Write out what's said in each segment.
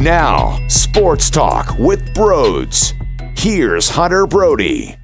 Now, Sports Talk with Brodes. Here's Hunter Brody.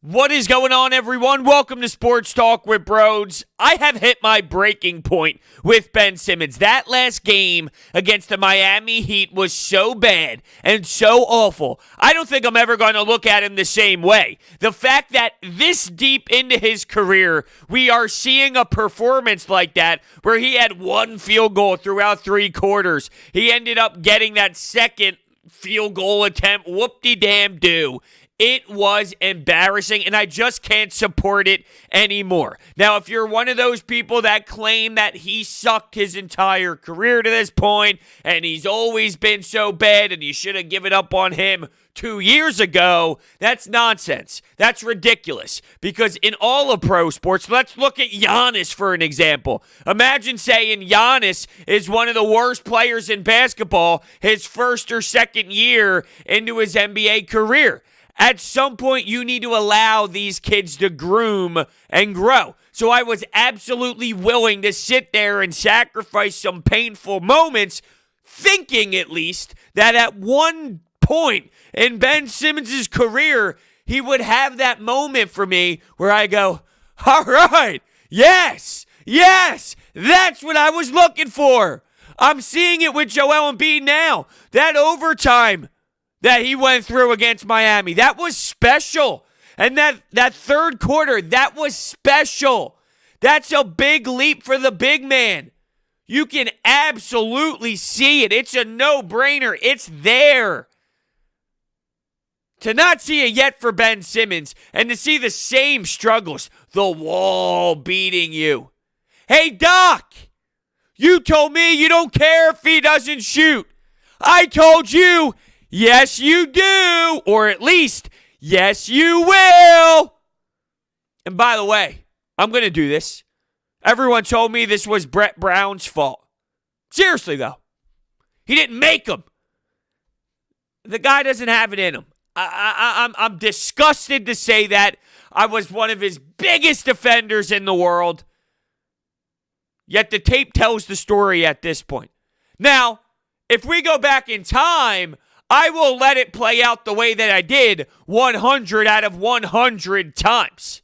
What is going on, everyone? Welcome to Sports Talk with Brodes. I have hit my breaking point with Ben Simmons. That last game against the Miami Heat was so bad and so awful. I don't think I'm ever going to look at him the same way. The fact that this deep into his career, we are seeing a performance like that where he had one field goal throughout 3 quarters. He ended up getting that second field goal attempt. Whoop-de-damn-do. It was embarrassing, and I just can't support it anymore. Now, if you're one of those people that claim that he sucked his entire career to this point, and he's always been so bad, and you should have given up on him 2 years ago, that's nonsense. That's ridiculous. Because in all of pro sports, let's look at Giannis for an example. Imagine saying Giannis is one of the worst players in basketball his first or second year into his NBA career. At some point, you need to allow these kids to groom and grow. So I was absolutely willing to sit there and sacrifice some painful moments, thinking at least that at one point in Ben Simmons' career, he would have that moment for me where I go, all right, yes, that's what I was looking for. I'm seeing it with Joel Embiid now. That overtime that he went through against Miami, that was special. And that third quarter, that was special. That's a big leap for the big man. You can absolutely see it. It's a no-brainer. It's there. To not see it yet for Ben Simmons and to see the same struggles, the wall beating you. Hey, Doc, you told me you don't care if he doesn't shoot. I told you, yes, you do, or at least, yes, you will. And by the way, I'm going to do this. Everyone told me this was Brett Brown's fault. Seriously, though. He didn't make him. The guy doesn't have it in him. I'm disgusted to say that. I was one of his biggest defenders in the world. Yet the tape tells the story at this point. Now, if we go back in time, I will let it play out the way that I did 100 out of 100 times.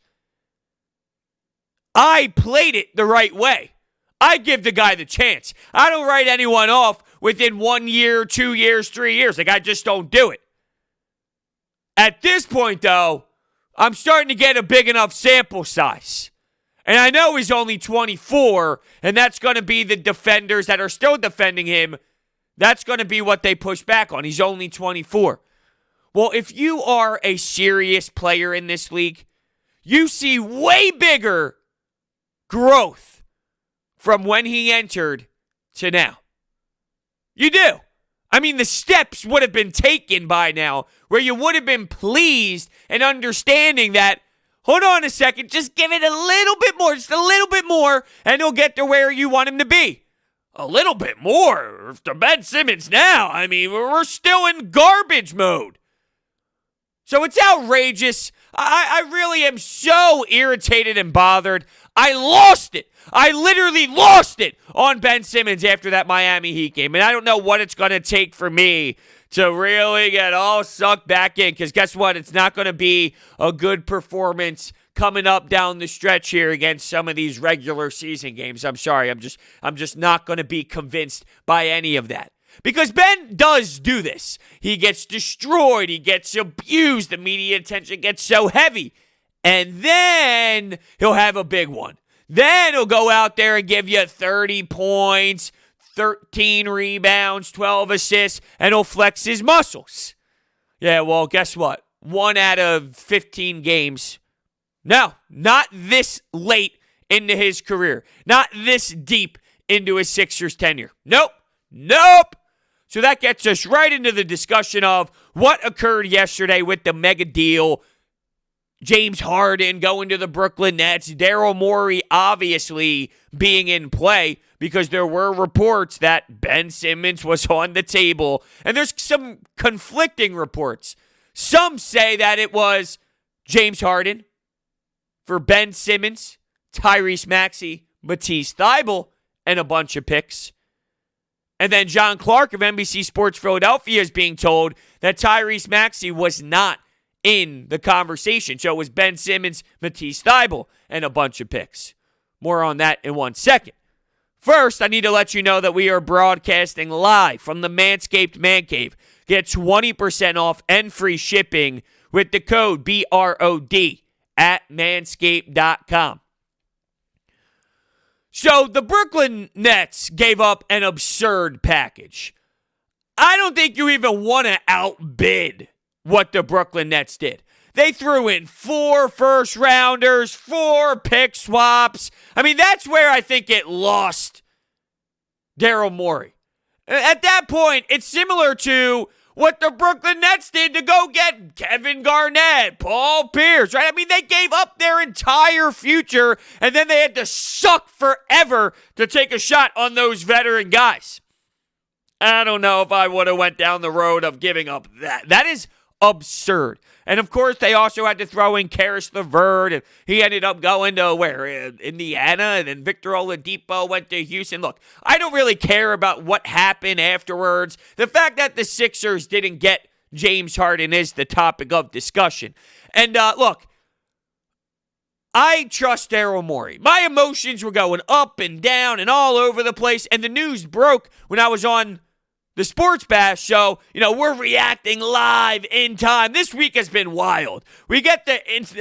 I played it the right way. I give the guy the chance. I don't write anyone off within 1 year, 2 years, 3 years. Like, I just don't do it. At this point, though, I'm starting to get a big enough sample size. And I know he's only 24, and that's going to be the defenders that are still defending him. That's going to be what they push back on. He's only 24. Well, if you are a serious player in this league, you see way bigger growth from when he entered to now. You do. I mean, the steps would have been taken by now where you would have been pleased and understanding that, hold on a second, just give it a little bit more, just a little bit more, and he'll get to where you want him to be. A little bit more to Ben Simmons now. I mean, we're still in garbage mode. So it's outrageous. I really am so irritated and bothered. I lost it. I literally lost it on Ben Simmons after that Miami Heat game. And I don't know what it's going to take for me to really get all sucked back in. Because guess what? It's not going to be a good performance coming up down the stretch here against some of these regular season games. I'm sorry. I'm just not going to be convinced by any of that. Because Ben does do this. He gets destroyed. He gets abused. The media attention gets so heavy. And then he'll have a big one. Then he'll go out there and give you 30 points, 13 rebounds, 12 assists, and he'll flex his muscles. Yeah, well, guess what? 1 out of 15 games. No, not this late into his career. Not this deep into his Sixers tenure. Nope. So that gets us right into the discussion of what occurred yesterday with the mega deal. James Harden going to the Brooklyn Nets. Daryl Morey obviously being in play because there were reports that Ben Simmons was on the table. And there's some conflicting reports. Some say that it was James Harden for Ben Simmons, Tyrese Maxey, Matisse Thybulle, and a bunch of picks. And then John Clark of NBC Sports Philadelphia is being told that Tyrese Maxey was not in the conversation. So it was Ben Simmons, Matisse Thybulle, and a bunch of picks. More on that in 1 second. First, I need to let you know that we are broadcasting live from the Manscaped Man Cave. Get 20% off and free shipping with the code BROD at manscaped.com. So the Brooklyn Nets gave up an absurd package. I don't think you even want to outbid what the Brooklyn Nets did. They threw in 4 first-rounders, 4 pick swaps. I mean, that's where I think it lost Daryl Morey. At that point, it's similar to what the Brooklyn Nets did to go get Kevin Garnett, Paul Pierce, right? I mean, they gave up their entire future, and then they had to suck forever to take a shot on those veteran guys. I don't know if I would have went down the road of giving up that. That is absurd. And, of course, they also had to throw in Karis LeVert, and he ended up going to, Indiana, and then Victor Oladipo went to Houston. Look, I don't really care about what happened afterwards. The fact that the Sixers didn't get James Harden is the topic of discussion. And, look, I trust Daryl Morey. My emotions were going up and down and all over the place, and the news broke when I was on the Sports Bash show. We're reacting live in time. This week has been wild. We get the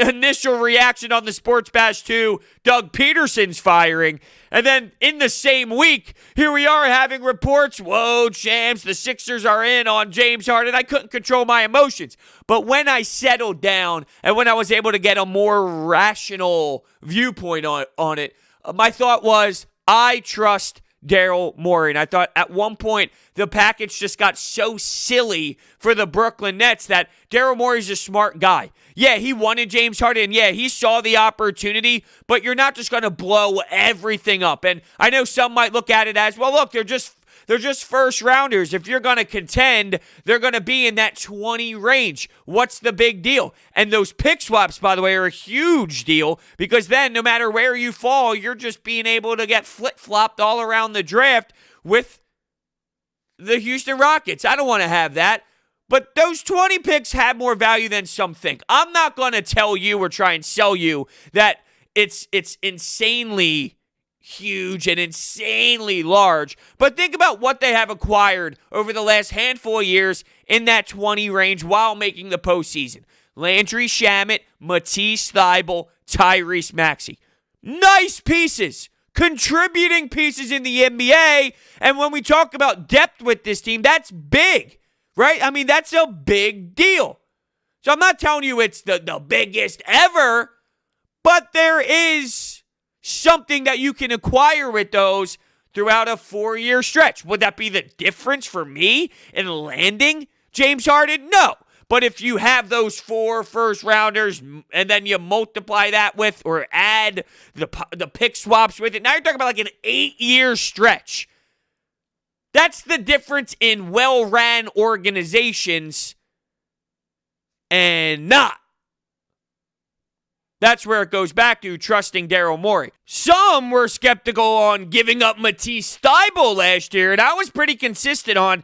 initial reaction on the Sports Bash to Doug Peterson's firing. And then in the same week, here we are having reports. Whoa, champs, the Sixers are in on James Harden. I couldn't control my emotions. But when I settled down and when I was able to get a more rational viewpoint on it, my thought was, I trust Daryl Morey. And I thought at one point the package just got so silly for the Brooklyn Nets that Daryl Morey's a smart guy. Yeah, he wanted James Harden. Yeah, he saw the opportunity, but you're not just going to blow everything up. And I know some might look at it as, well, look, they're just first rounders. If you're going to contend, they're going to be in that 20 range. What's the big deal? And those pick swaps, by the way, are a huge deal because then no matter where you fall, you're just being able to get flip-flopped all around the draft with the Houston Rockets. I don't want to have that. But those 20 picks have more value than some think. I'm not going to tell you or try and sell you that it's insanely huge and insanely large. But think about what they have acquired over the last handful of years in that 20 range while making the postseason. Landry Shamet, Matisse Thybulle, Tyrese Maxey. Nice pieces. Contributing pieces in the NBA. And when we talk about depth with this team, that's big. Right? I mean, that's a big deal. So I'm not telling you it's the biggest ever, but there is something that you can acquire with those throughout a 4-year stretch. Would that be the difference for me in landing James Harden? No. But if you have those 4 first-rounders and then you multiply that with or add the pick swaps with it, now you're talking about like an 8-year stretch. That's the difference in well-ran organizations and not. That's where it goes back to trusting Daryl Morey. Some were skeptical on giving up Matisse Thybulle last year, and I was pretty consistent on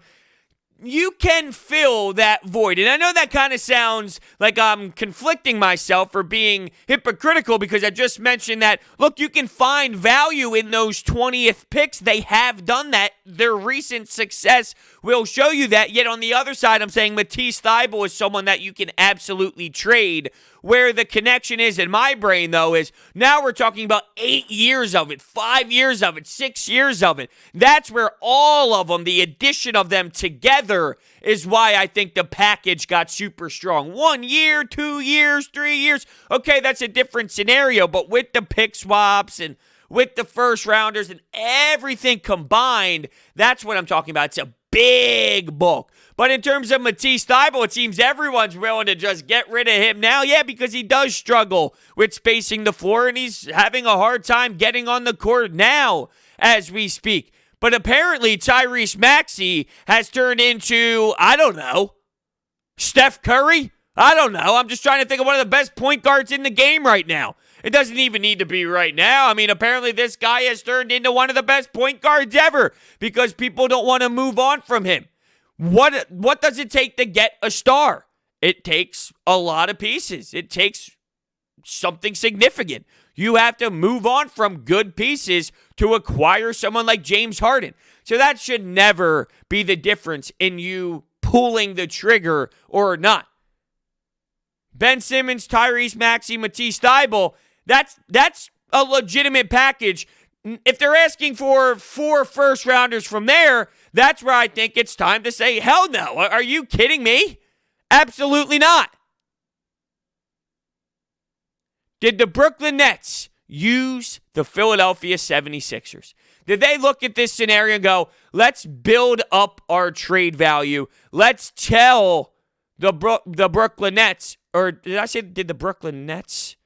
you can fill that void. And I know that kind of sounds like I'm conflicting myself or being hypocritical because I just mentioned that, look, you can find value in those 20th picks. They have done that. Their recent success will show you that. Yet on the other side, I'm saying Matisse Thybulle is someone that you can absolutely trade. Where the connection is in my brain, though, is now we're talking about 8 years of it, 5 years of it, 6 years of it. That's where all of them, the addition of them together, is why I think the package got super strong. 1 year, 2 years, 3 years. Okay, that's a different scenario, but with the pick swaps and with the first rounders and everything combined, that's what I'm talking about. It's a big bulk. But in terms of Matisse Thybulle, it seems everyone's willing to just get rid of him now. Yeah, because he does struggle with spacing the floor, and he's having a hard time getting on the court now as we speak. But apparently Tyrese Maxey has turned into, I don't know, Steph Curry? I don't know. I'm just trying to think of one of the best point guards in the game right now. It doesn't even need to be right now. I mean, apparently this guy has turned into one of the best point guards ever because people don't want to move on from him. What does it take to get a star? It takes a lot of pieces. It takes something significant. You have to move on from good pieces to acquire someone like James Harden. So that should never be the difference in you pulling the trigger or not. Ben Simmons, Tyrese Maxey, Matisse Thybulle, that's a legitimate package. If they're asking for 4 first-rounders from there, that's where I think it's time to say, hell no. Are you kidding me? Absolutely not. Did the Brooklyn Nets use the Philadelphia 76ers? Did they look at this scenario and go, let's build up our trade value. Let's tell the Brooklyn Nets, or did the Brooklyn Nets?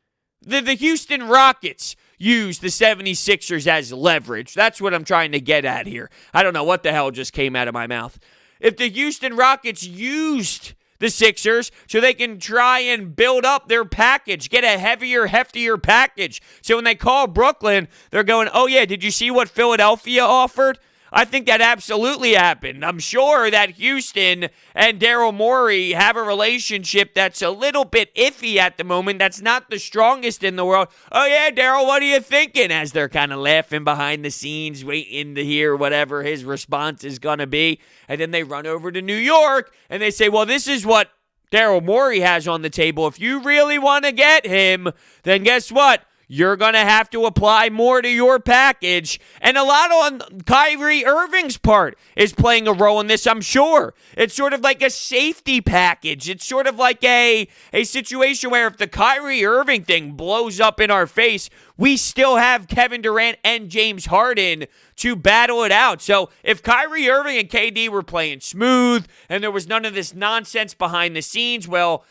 The Houston Rockets use the 76ers as leverage. That's what I'm trying to get at here. I don't know what the hell just came out of my mouth. If the Houston Rockets used the Sixers so they can try and build up their package, get a heavier, heftier package. So when they call Brooklyn, they're going, oh yeah, did you see what Philadelphia offered? I think that absolutely happened. I'm sure that Houston and Daryl Morey have a relationship that's a little bit iffy at the moment. That's not the strongest in the world. Oh yeah, Daryl, what are you thinking? As they're kind of laughing behind the scenes, waiting to hear whatever his response is going to be. And then they run over to New York and they say, well, this is what Daryl Morey has on the table. If you really want to get him, then guess what? You're going to have to apply more to your package. And a lot on Kyrie Irving's part is playing a role in this, I'm sure. It's sort of like a safety package. It's sort of like a situation where if the Kyrie Irving thing blows up in our face, we still have Kevin Durant and James Harden to battle it out. So if Kyrie Irving and KD were playing smooth and there was none of this nonsense behind the scenes, well,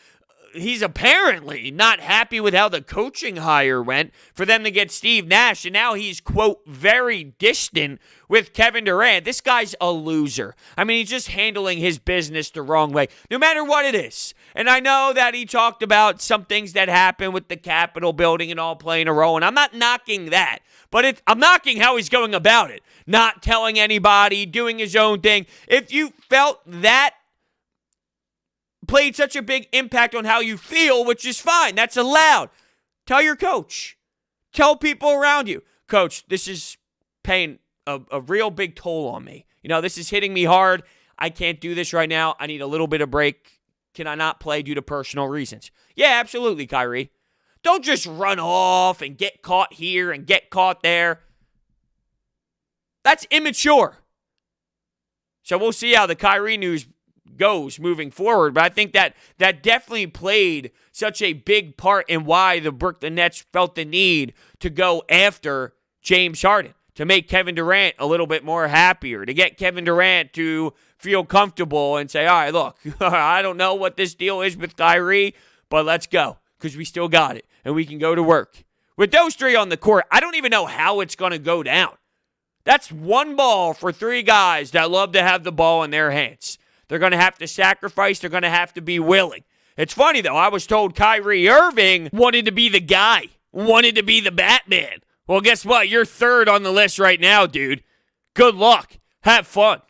he's apparently not happy with how the coaching hire went for them to get Steve Nash, and now he's, quote, very distant with Kevin Durant. This guy's a loser. I mean, he's just handling his business the wrong way, no matter what it is. And I know that he talked about some things that happened with the Capitol building and all playing a role, and I'm not knocking that, but I'm knocking how he's going about it. Not telling anybody, doing his own thing. If you felt that played such a big impact on how you feel, which is fine. That's allowed. Tell your coach. Tell people around you. Coach, this is paying a real big toll on me. You know, this is hitting me hard. I can't do this right now. I need a little bit of break. Can I not play due to personal reasons? Yeah, absolutely, Kyrie. Don't just run off and get caught here and get caught there. That's immature. So we'll see how the Kyrie news goes moving forward, but I think that definitely played such a big part in why the Brooklyn Nets felt the need to go after James Harden, to make Kevin Durant a little bit more happier, to get Kevin Durant to feel comfortable and say, all right, look, I don't know what this deal is with Kyrie, but let's go because we still got it and we can go to work. With those three on the court, I don't even know how it's going to go down. That's one ball for three guys that love to have the ball in their hands. They're going to have to sacrifice. They're going to have to be willing. It's funny, though. I was told Kyrie Irving wanted to be the guy, wanted to be the Batman. Well, guess what? You're third on the list right now, dude. Good luck. Have fun.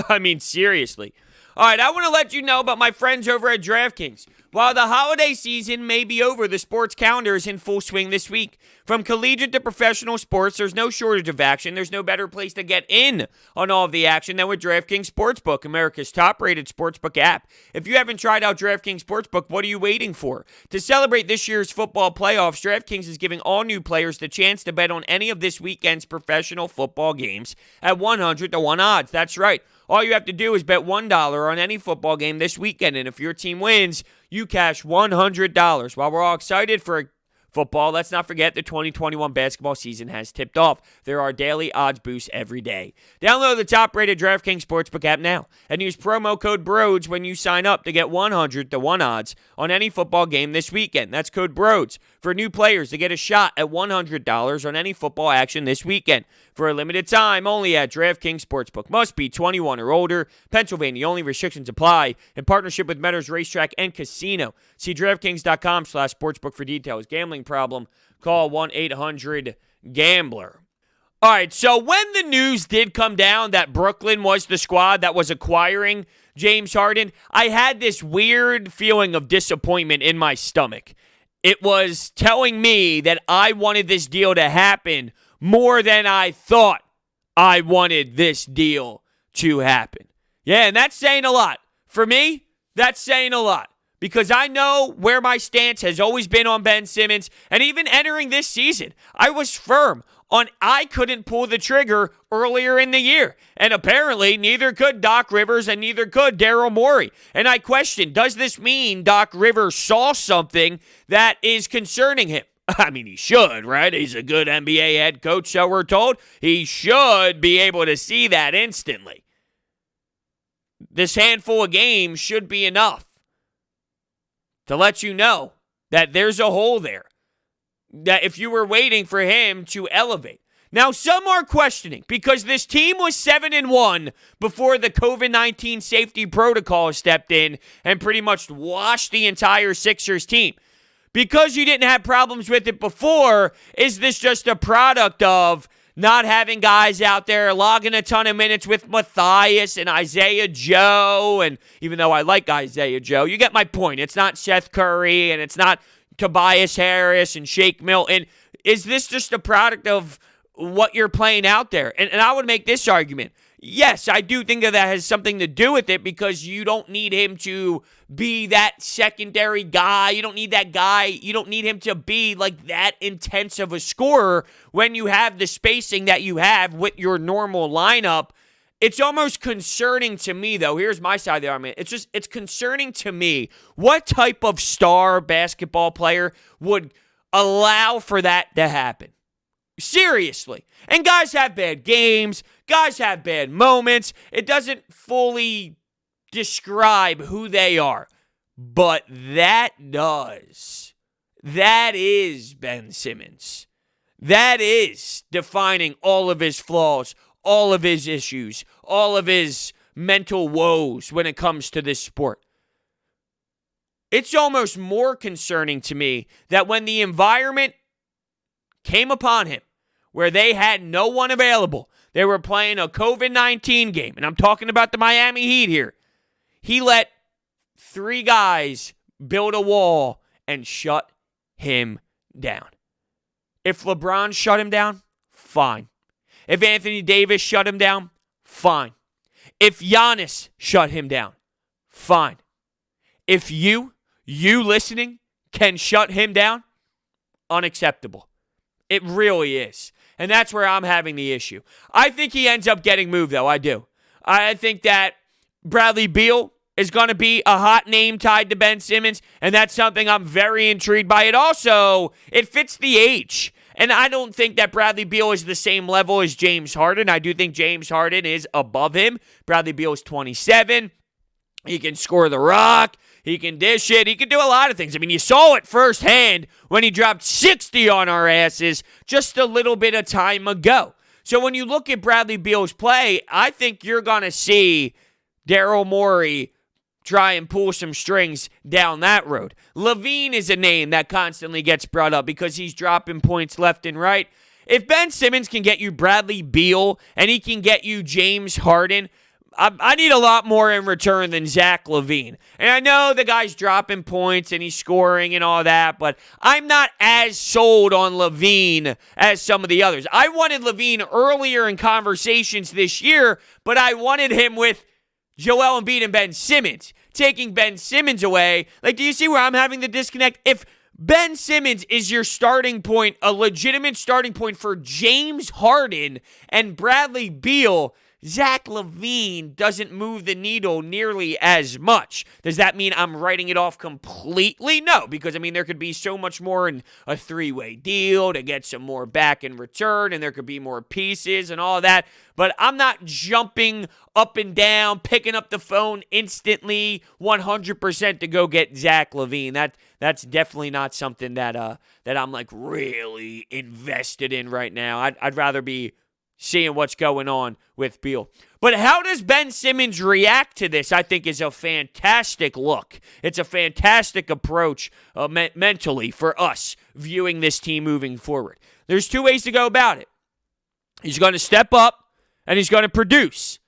I mean, seriously. All right, I want to let you know about my friends over at DraftKings. While the holiday season may be over, the sports calendar is in full swing this week. From collegiate to professional sports, there's no shortage of action. There's no better place to get in on all of the action than with DraftKings Sportsbook, America's top-rated sportsbook app. If you haven't tried out DraftKings Sportsbook, what are you waiting for? To celebrate this year's football playoffs, DraftKings is giving all new players the chance to bet on any of this weekend's professional football games at 100-1 odds. That's right. All you have to do is bet $1 on any football game this weekend, and if your team wins, you cash $100. While we're all excited for football, let's not forget the 2021 basketball season has tipped off. There are daily odds boosts every day. Download the top-rated DraftKings Sportsbook app now and use promo code BRODES when you sign up to get 100-1 odds on any football game this weekend. That's code BRODES for new players to get a shot at $100 on any football action this weekend. For a limited time, only at DraftKings Sportsbook. Must be 21 or older. Pennsylvania only. Restrictions apply. In partnership with Meadows Racetrack and Casino. See DraftKings.com/sportsbook for details. Gambling problem? Call 1-800-GAMBLER. All right, so when the news did come down that Brooklyn was the squad that was acquiring James Harden, I had this weird feeling of disappointment in my stomach. It was telling me that I wanted this deal to happen more than I thought I wanted this deal to happen. Yeah, and that's saying a lot. For me, that's saying a lot. Because I know where my stance has always been on Ben Simmons, and even entering this season, I was firm on I couldn't pull the trigger earlier in the year. And apparently, neither could Doc Rivers and neither could Daryl Morey. And I question, does this mean Doc Rivers saw something that is concerning him? I mean, he should, right? He's a good NBA head coach, so we're told. He should be able to see that instantly. This handful of games should be enough to let you know that there's a hole there. That if you were waiting for him to elevate. Now, some are questioning because this team was 7-1 before the COVID-19 safety protocol stepped in and pretty much washed the entire Sixers team. Because you didn't have problems with it before, is this just a product of not having guys out there logging a ton of minutes with Matthias and Isaiah Joe? And even though I like Isaiah Joe, you get my point. It's not Seth Curry and it's not Tobias Harris and Shake Milton. Is this just a product of what you're playing out there? And I would make this argument. Yes, I do think that has something to do with it because you don't need him to be that secondary guy. You don't need that guy. You don't need him to be like that intense of a scorer when you have the spacing that you have with your normal lineup. It's almost concerning to me, though. Here's my side of the argument. It's concerning to me what type of star basketball player would allow for that to happen. Seriously. And guys have bad games. Guys have bad moments. It doesn't fully describe who they are. But that does. That is Ben Simmons. That is defining all of his flaws, all of his issues, all of his mental woes when it comes to this sport. It's almost more concerning to me that when the environment came upon him, where they had no one available, they were playing a COVID-19 game, and I'm talking about the Miami Heat here, he let 3 guys build a wall and shut him down. If LeBron shut him down, fine. If Anthony Davis shut him down, fine. If Giannis shut him down, fine. If you listening, can shut him down, unacceptable. It really is. And that's where I'm having the issue. I think he ends up getting moved, though. I do. I think that Bradley Beal is going to be a hot name tied to Ben Simmons, and that's something I'm very intrigued by. It fits the age. And I don't think that Bradley Beal is the same level as James Harden. I do think James Harden is above him. Bradley Beal is 27. He can score the rock. He can dish it. He can do a lot of things. I mean, you saw it firsthand when he dropped 60 on our asses just a little bit of time ago. So when you look at Bradley Beal's play, I think you're going to see Daryl Morey try and pull some strings down that road. LaVine is a name that constantly gets brought up because he's dropping points left and right. If Ben Simmons can get you Bradley Beal and he can get you James Harden, I need a lot more in return than Zach LaVine. And I know the guy's dropping points and he's scoring and all that, but I'm not as sold on LaVine as some of the others. I wanted LaVine earlier in conversations this year, but I wanted him with Joel Embiid and Ben Simmons. Taking Ben Simmons away, do you see where I'm having the disconnect? If Ben Simmons is your starting point, a legitimate starting point for James Harden and Bradley Beal, Zach LaVine doesn't move the needle nearly as much. Does that mean I'm writing it off completely? No, because, there could be so much more in a 3-way deal to get some more back in return, and there could be more pieces and all that. But I'm not jumping up and down, picking up the phone instantly, 100% to go get Zach LaVine. That's definitely not something that I'm really invested in right now. I'd rather be seeing what's going on with Beal. But how does Ben Simmons react to this, I think, is a fantastic look. It's a fantastic approach mentally for us viewing this team moving forward. There's two ways to go about it. He's going to step up, and he's going to produce.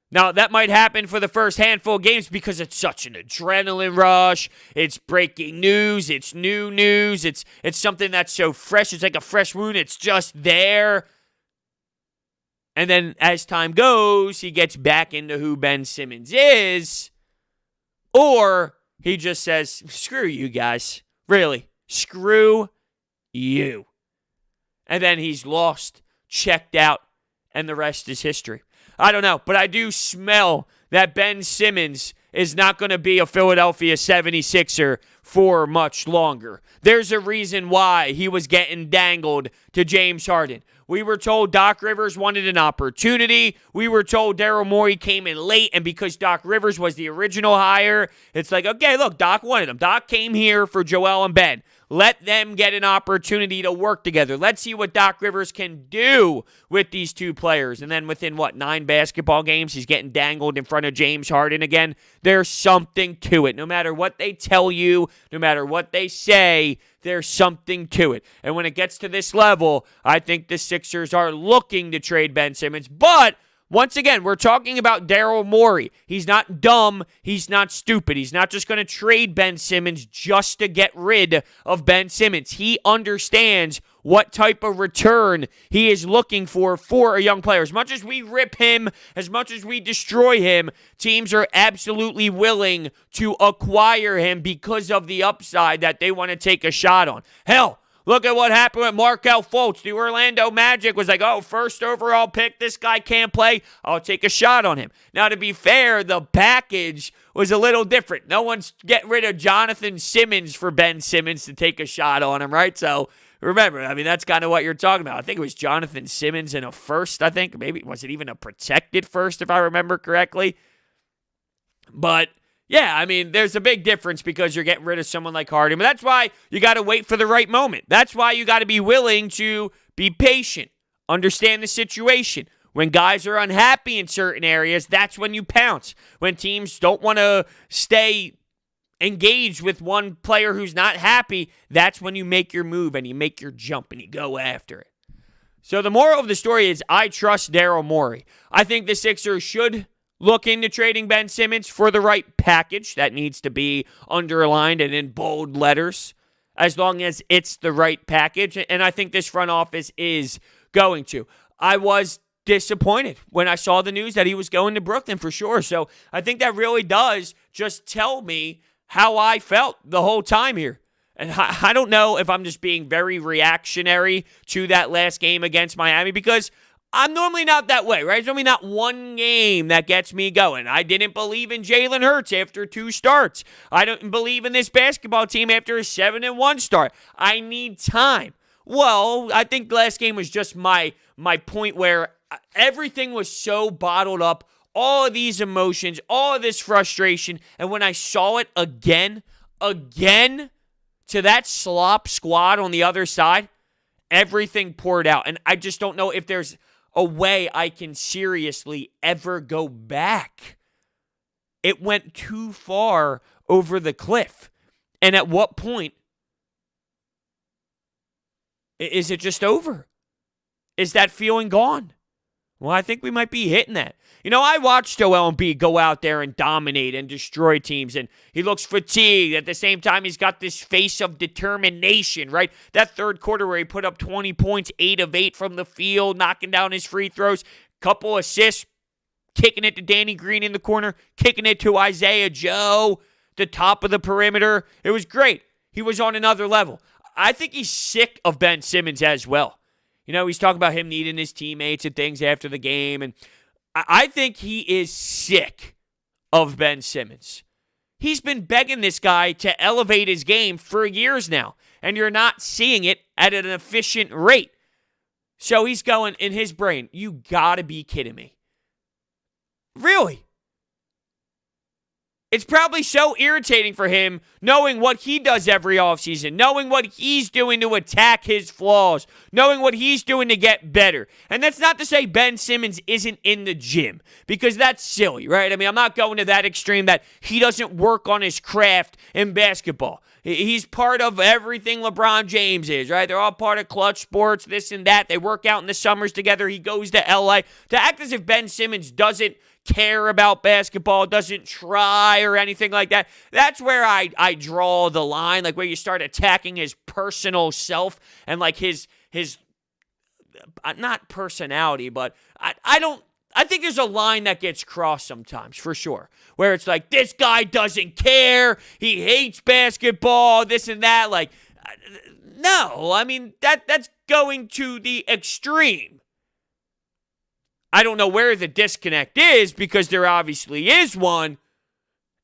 Now, that might happen for the first handful of games because it's such an adrenaline rush. It's breaking news. It's new news. It's something that's so fresh. It's like a fresh wound. It's just there. And then as time goes, he gets back into who Ben Simmons is. Or he just says, screw you guys. Really, screw you. And then he's lost, checked out, and the rest is history. I don't know, but I do smell that Ben Simmons is not going to be a Philadelphia 76er for much longer. There's a reason why he was getting dangled to James Harden. We were told Doc Rivers wanted an opportunity. We were told Daryl Morey came in late, and because Doc Rivers was the original hire, it's like, okay, look, Doc wanted him. Doc came here for Joel and Ben. Let them get an opportunity to work together. Let's see what Doc Rivers can do with these two players. And then within, 9 basketball games, he's getting dangled in front of James Harden again. There's something to it. No matter what they tell you, no matter what they say, there's something to it. And when it gets to this level, I think the Sixers are looking to trade Ben Simmons. But once again, we're talking about Daryl Morey. He's not dumb. He's not stupid. He's not just going to trade Ben Simmons just to get rid of Ben Simmons. He understands what type of return he is looking for a young player. As much as we rip him, as much as we destroy him, teams are absolutely willing to acquire him because of the upside that they want to take a shot on. Hell, look at what happened with Markelle Fultz. The Orlando Magic was like, first overall pick, this guy can't play. I'll take a shot on him. Now, to be fair, the package was a little different. No one's getting rid of Jonathan Simmons for Ben Simmons to take a shot on him, right? So, remember, that's kind of what you're talking about. I think it was Jonathan Simmons in a first, I think. Maybe, was it even a protected first, if I remember correctly? But yeah, there's a big difference because you're getting rid of someone like Harden. But that's why you got to wait for the right moment. That's why you got to be willing to be patient, understand the situation. When guys are unhappy in certain areas, that's when you pounce. When teams don't want to stay engaged with one player who's not happy, that's when you make your move and you make your jump and you go after it. So the moral of the story is I trust Daryl Morey. I think the Sixers should look into trading Ben Simmons for the right package. That needs to be underlined and in bold letters, as long as it's the right package. And I think this front office is going to. I was disappointed when I saw the news that he was going to Brooklyn for sure. So I think that really does just tell me how I felt the whole time here. And I don't know if I'm just being very reactionary to that last game against Miami, because I'm normally not that way, right? It's normally not one game that gets me going. I didn't believe in Jalen Hurts after 2 starts. I don't believe in this basketball team after a 7-1 start. I need time. Well, I think the last game was just my point where everything was so bottled up, all of these emotions, all of this frustration, and when I saw it again, to that slop squad on the other side, everything poured out. And I just don't know if there's a way I can seriously ever go back. It went too far over the cliff. And at what point is it just over? Is that feeling gone? Well, I think we might be hitting that. I watched Joel Embiid go out there and dominate and destroy teams, and he looks fatigued. At the same time, he's got this face of determination, right? That third quarter where he put up 20 points, 8 of 8 from the field, knocking down his free throws, couple assists, kicking it to Danny Green in the corner, kicking it to Isaiah Joe, the top of the perimeter. It was great. He was on another level. I think he's sick of Ben Simmons as well. He's talking about him needing his teammates and things after the game, and I think he is sick of Ben Simmons. He's been begging this guy to elevate his game for years now, and you're not seeing it at an efficient rate. So he's going in his brain, you gotta be kidding me. Really? It's probably so irritating for him knowing what he does every offseason, knowing what he's doing to attack his flaws, knowing what he's doing to get better. And that's not to say Ben Simmons isn't in the gym, because that's silly, right? I'm not going to that extreme that he doesn't work on his craft in basketball. He's part of everything LeBron James is, right? They're all part of Clutch Sports, this and that. They work out in the summers together. He goes to LA. To act as if Ben Simmons doesn't care about basketball, doesn't try or anything like that, that's where I draw the line, like where you start attacking his personal self and like his not personality, but I think there's a line that gets crossed sometimes, for sure, where it's like, this guy doesn't care, he hates basketball, this and that. Like, no, I mean, that's going to the extreme. I don't know where the disconnect is, because there obviously is one,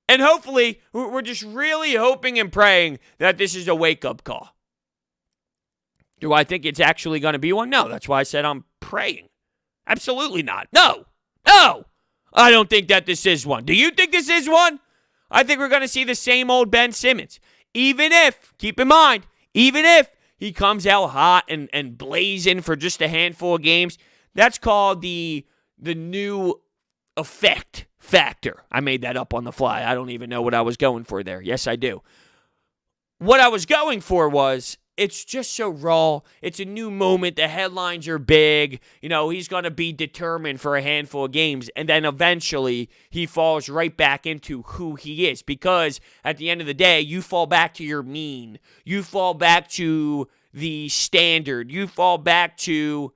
and hopefully, we're just really hoping and praying that this is a wake-up call. Do I think it's actually going to be one? No, that's why I said I'm praying. Absolutely not. No. I don't think that this is one. Do you think this is one? I think we're going to see the same old Ben Simmons. Even if, keep in mind, even if he comes out hot and blazing for just a handful of games, that's called the new effect factor. I made that up on the fly. I don't even know what I was going for there. Yes, I do. What I was going for was, it's just so raw. It's a new moment. The headlines are big. You know, he's going to be determined for a handful of games. And then eventually he falls right back into who he is. Because at the end of the day, you fall back to your mean. You fall back to the standard. You fall back to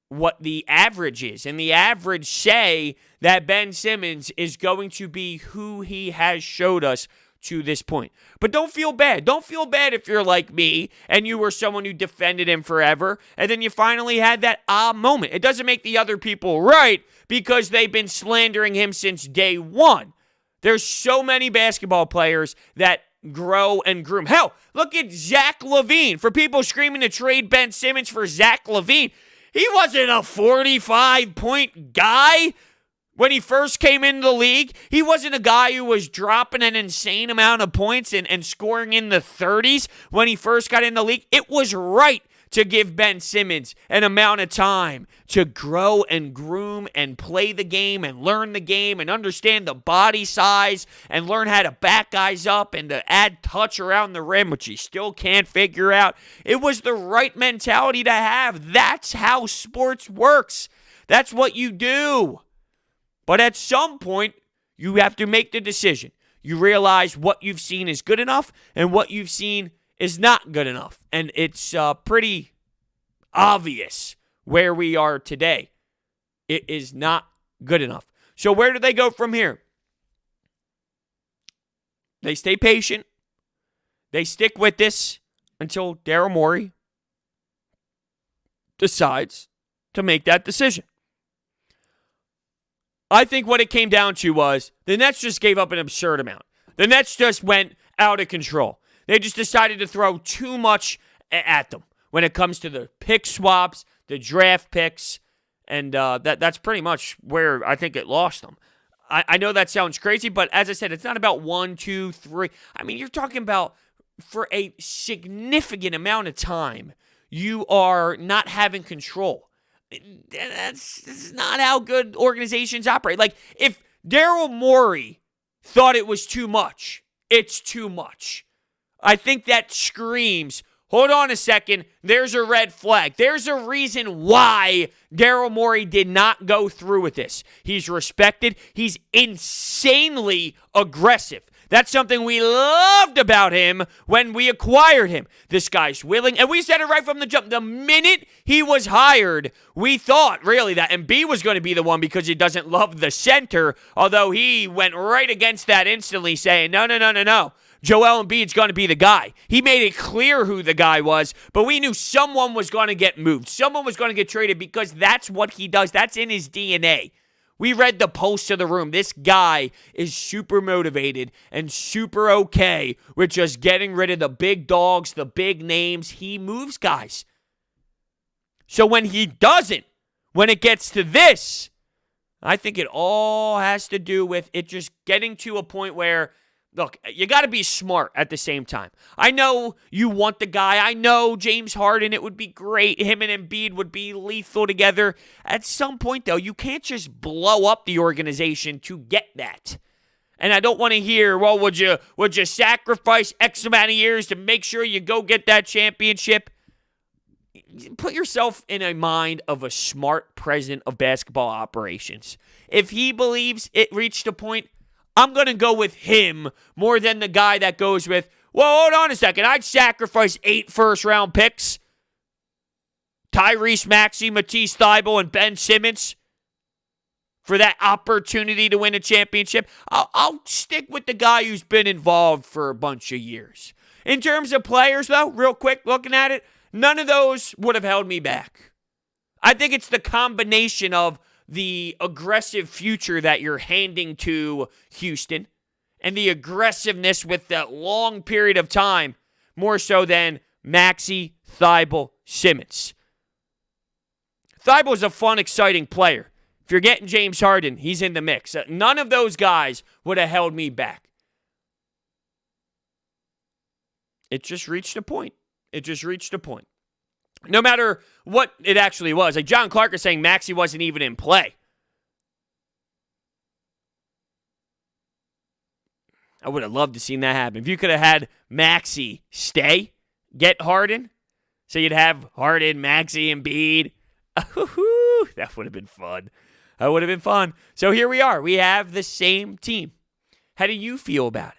what the average is. And the average say that Ben Simmons is going to be who he has showed us to this point. But don't feel bad. Don't feel bad if you're like me and you were someone who defended him forever and then you finally had that moment. It doesn't make the other people right because they've been slandering him since day one. There's so many basketball players that grow and groom. Hell, look at Zach LaVine. For people screaming to trade Ben Simmons for Zach LaVine, he wasn't a 45-point guy. When he first came into the league, he wasn't a guy who was dropping an insane amount of points and scoring in the 30s when he first got in the league. It was right to give Ben Simmons an amount of time to grow and groom and play the game and learn the game and understand the body size and learn how to back guys up and to add touch around the rim, which he still can't figure out. It was the right mentality to have. That's how sports works. That's what you do. But at some point, you have to make the decision. You realize what you've seen is good enough and what you've seen is not good enough. And it's pretty obvious where we are today. It is not good enough. So where do they go from here? They stay patient. They stick with this until Daryl Morey decides to make that decision. I think what it came down to was the Nets just gave up an absurd amount. The Nets just went out of control. They just decided to throw too much at them when it comes to the pick swaps, the draft picks, and that's pretty much where I think it lost them. I know that sounds crazy, but as I said, it's not about 1, 2, 3. I mean, you're talking about for a significant amount of time, you are not having control. That's not how good organizations operate. Like, if Daryl Morey thought it was too much, it's too much. I think that screams, hold on a second, there's a red flag. There's a reason why Daryl Morey did not go through with this. He's respected. He's insanely aggressive. That's something we loved about him when we acquired him. This guy's willing, and we said it right from the jump. The minute he was hired, we thought really that Embiid was going to be the one because he doesn't love the center, although he went right against that instantly saying, no. Joel Embiid's going to be the guy. He made it clear who the guy was, but we knew someone was going to get moved. Someone was going to get traded because that's what he does. That's in his DNA. We read the post to the room. This guy is super motivated and super okay with just getting rid of the big dogs, the big names. He moves guys. So when he doesn't, when it gets to this, I think it all has to do with it just getting to a point where, look, you got to be smart at the same time. I know you want the guy. I know James Harden, it would be great. Him and Embiid would be lethal together. At some point, though, you can't just blow up the organization to get that. And I don't want to hear, well, would you sacrifice X amount of years to make sure you go get that championship? Put yourself in a mind of a smart president of basketball operations. If he believes it reached a point, I'm going to go with him more than the guy that goes with, well, hold on a second. I'd sacrifice 8 first-round picks. Tyrese Maxey, Matisse Thybulle, and Ben Simmons for that opportunity to win a championship. I'll stick with the guy who's been involved for a bunch of years. In terms of players, though, real quick, looking at it, none of those would have held me back. I think it's the combination of the aggressive future that you're handing to Houston and the aggressiveness with that long period of time, more so than Maxey, Thybulle, Simmons. Thybulle is a fun, exciting player. If you're getting James Harden, he's in the mix. None of those guys would have held me back. It just reached a point. No matter what it actually was. Like John Clark is saying Maxey wasn't even in play. I would have loved to seen that happen. If you could have had Maxey stay, get Harden, so you'd have Harden, Maxey, Embiid. That would have been fun. So here we are. We have the same team. How do you feel about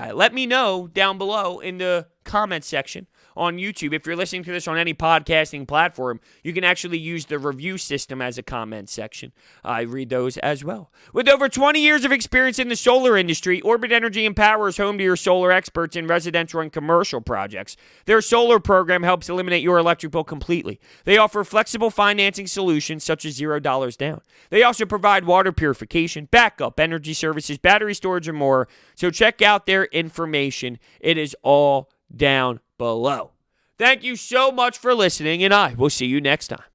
it? Let me know down below in the comment section on YouTube. If you're listening to this on any podcasting platform, you can actually use the review system as a comment section. I read those as well. With over 20 years of experience in the solar industry, Orbit Energy and Power is home to your solar experts in residential and commercial projects. Their solar program helps eliminate your electric bill completely. They offer flexible financing solutions such as $0 down. They also provide water purification, backup energy services, battery storage, and more. So check out their information. It is all down below. Thank you so much for listening, and I will see you next time.